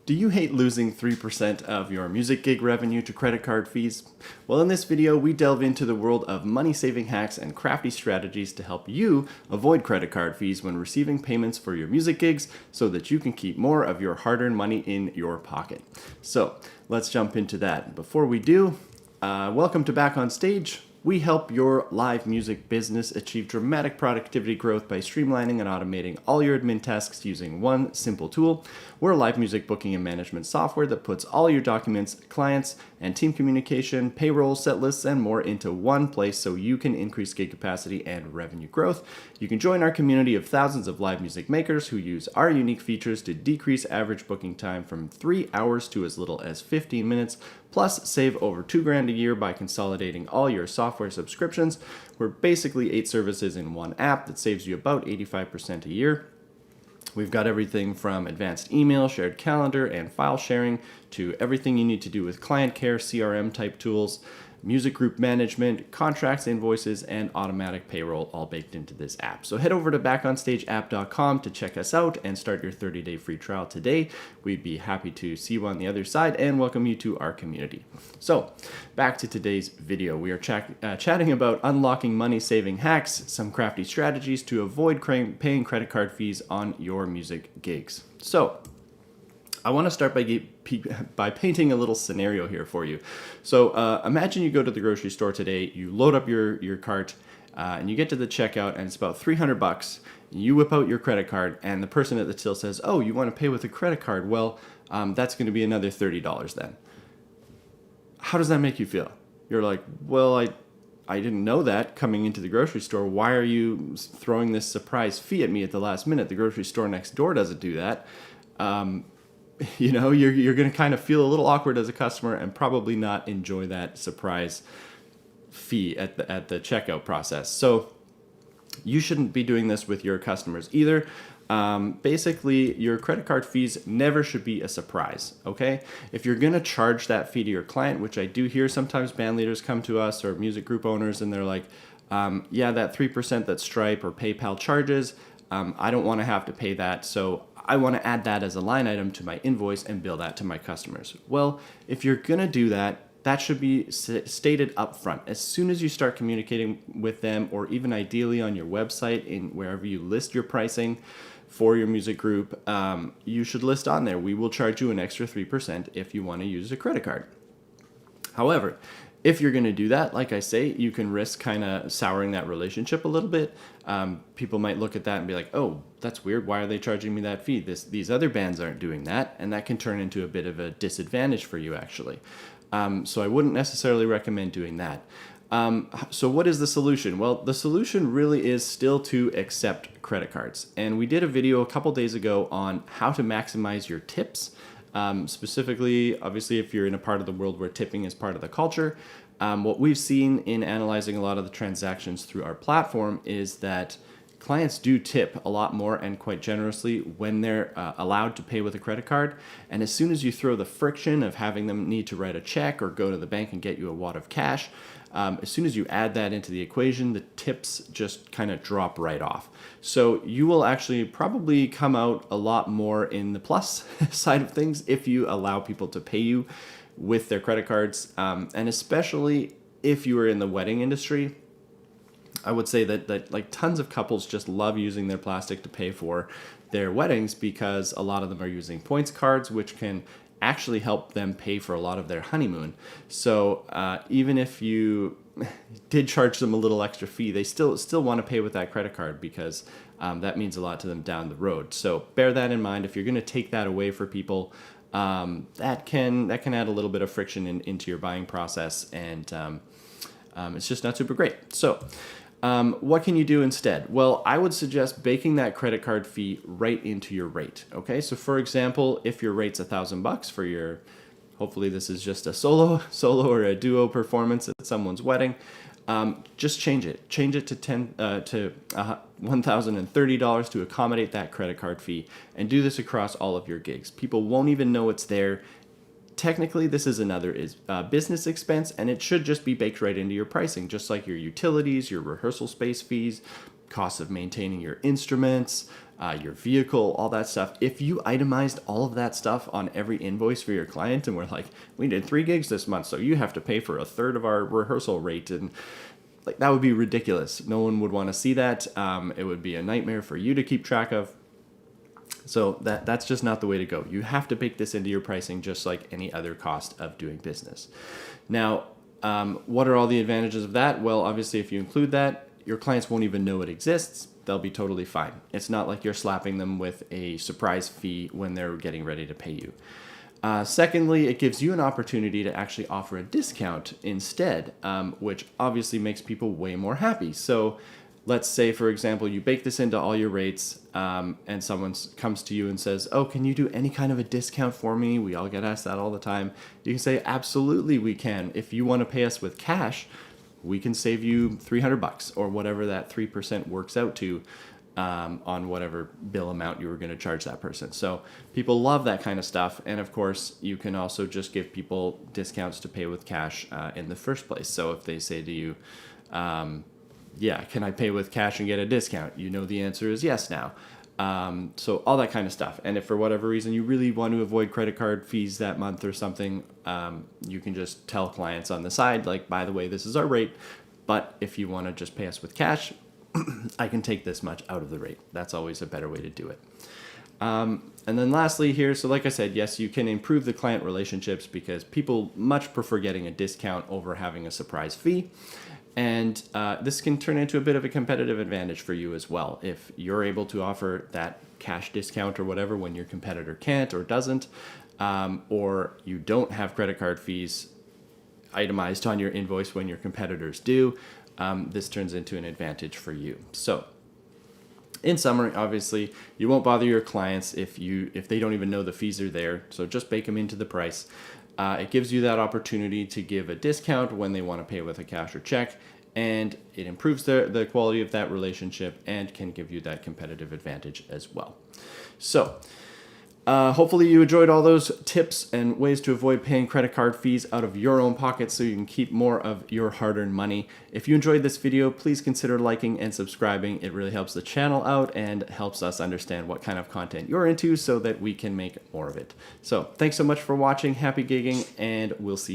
Do you hate losing 3% of your music gig revenue to credit card fees? Well, in this video, we delve into the world of money-saving hacks and crafty strategies to help you avoid credit card fees when receiving payments for your music gigs so that you can keep more of your hard-earned money in your pocket. So, let's jump into that. Before we do, welcome to Back on Stage. We help your live music business achieve dramatic productivity growth by streamlining and automating all your admin tasks using one simple tool. We're a live music booking and management software that puts all your documents, clients, and team communication, payroll, set lists, and more into one place so you can increase gig capacity and revenue growth. You can join our community of thousands of live music makers who use our unique features to decrease average booking time from 3 hours to as little as 15 minutes, plus save over $2,000 a year by consolidating all your software subscriptions. We're basically 8 services in one app that saves you about 85% a year. We've got everything from advanced email, shared calendar, and file sharing to everything you need to do with client care, CRM type tools, music group management, contracts, invoices, and automatic payroll all baked into this app. So head over to backonstageapp.com to check us out and start your 30-day free trial today. We'd be happy to see you on the other side and welcome you to our community. So back to today's video. We are chatting about unlocking money-saving hacks, some crafty strategies to avoid paying credit card fees on your music gigs. So I want to start by painting a little scenario here for you. So imagine you go to the grocery store today, you load up your cart, and you get to the checkout, and it's about $300. You whip out your credit card, and the person at the till says, "Oh, you want to pay with a credit card? Well, that's going to be another $30 then." How does that make you feel? You're like, "Well, I didn't know that coming into the grocery store. Why are you throwing this surprise fee at me at the last minute? The grocery store next door doesn't do that." You know, you're going to kind of feel a little awkward as a customer and probably not enjoy that surprise fee at the checkout process. So you shouldn't be doing this with your customers either. Basically, your credit card fees never should be a surprise, okay? If you're going to charge that fee to your client, which I do hear sometimes band leaders come to us or music group owners and they're like, yeah, that 3% that Stripe or PayPal charges, I don't want to have to pay that, so I want to add that as a line item to my invoice and bill that to my customers. Well, if you're going to do that, that should be stated up front. As soon as you start communicating with them, or even ideally on your website, in wherever you list your pricing for your music group, you should list on there, we will charge you an extra 3% if you want to use a credit card. However, if you're going to do that, like I say, you can risk kind of souring that relationship a little bit. People might look at that and be like, "Oh, that's weird. Why are they charging me that fee? These other bands aren't doing that." And that can turn into a bit of a disadvantage for you, actually. So I wouldn't necessarily recommend doing that. So what is the solution? Well, the solution really is still to accept credit cards. And we did a video a couple days ago on how to maximize your tips. Specifically, obviously, if you're in a part of the world where tipping is part of the culture, what we've seen in analyzing a lot of the transactions through our platform is that clients do tip a lot more and quite generously when they're allowed to pay with a credit card. And as soon as you throw the friction of having them need to write a check or go to the bank and get you a wad of cash, as soon as you add that into the equation, the tips just kind of drop right off. So you will actually probably come out a lot more in the plus side of things if you allow people to pay you with their credit cards. And especially if you are in the wedding industry, I would say that like tons of couples just love using their plastic to pay for their weddings because a lot of them are using points cards, which can actually help them pay for a lot of their honeymoon. So even if you did charge them a little extra fee, they still want to pay with that credit card because that means a lot to them down the road. So bear that in mind. If you're going to take that away for people, that can add a little bit of friction into your buying process, and it's just not super great. So what can you do instead? Well, I would suggest baking that credit card fee right into your rate. Okay, so for example, if your rate's $1,000 for your, hopefully this is just a solo or a duo performance at someone's wedding, just change it to $1,030 to accommodate that credit card fee, and do this across all of your gigs. People won't even know it's there. Technically, this is another business expense, and it should just be baked right into your pricing, just like your utilities, your rehearsal space fees, costs of maintaining your instruments, your vehicle, all that stuff. If you itemized all of that stuff on every invoice for your client and we're like, we did 3 gigs this month, so you have to pay for a third of our rehearsal rate, and like that would be ridiculous. No one would want to see that. It would be a nightmare for you to keep track of. So that's just not the way to go. You have to bake this into your pricing just like any other cost of doing business. Now, what are all the advantages of that? Well, obviously, if you include that, your clients won't even know it exists. They'll be totally fine. It's not like you're slapping them with a surprise fee when they're getting ready to pay you. Secondly, it gives you an opportunity to actually offer a discount instead, which obviously makes people way more happy. So let's say, for example, you bake this into all your rates, and someone comes to you and says, oh, can you do any kind of a discount for me? We all get asked that all the time. You can say, absolutely we can. If you want to pay us with cash, we can save you $300 or whatever that 3% works out to on whatever bill amount you were going to charge that person. So people love that kind of stuff. And of course, you can also just give people discounts to pay with cash in the first place. So if they say to you, yeah, can I pay with cash and get a discount? You know the answer is yes now. So all that kind of stuff. And if for whatever reason you really want to avoid credit card fees that month or something, you can just tell clients on the side, like, by the way, this is our rate, but if you want to just pay us with cash, I can take this much out of the rate. That's always a better way to do it. And then lastly here, so like I said, yes, you can improve the client relationships because people much prefer getting a discount over having a surprise fee. And this can turn into a bit of a competitive advantage for you as well. If you're able to offer that cash discount or whatever when your competitor can't or doesn't, or you don't have credit card fees itemized on your invoice when your competitors do, this turns into an advantage for you. So in summary, obviously, you won't bother your clients if they don't even know the fees are there. So just bake them into the price. It gives you that opportunity to give a discount when they want to pay with a cash or check, and it improves the quality of that relationship and can give you that competitive advantage as well. So hopefully you enjoyed all those tips and ways to avoid paying credit card fees out of your own pocket so you can keep more of your hard-earned money. If you enjoyed this video, please consider liking and subscribing. It really helps the channel out and helps us understand what kind of content you're into so that we can make more of it. So thanks so much for watching. Happy gigging, and we'll see you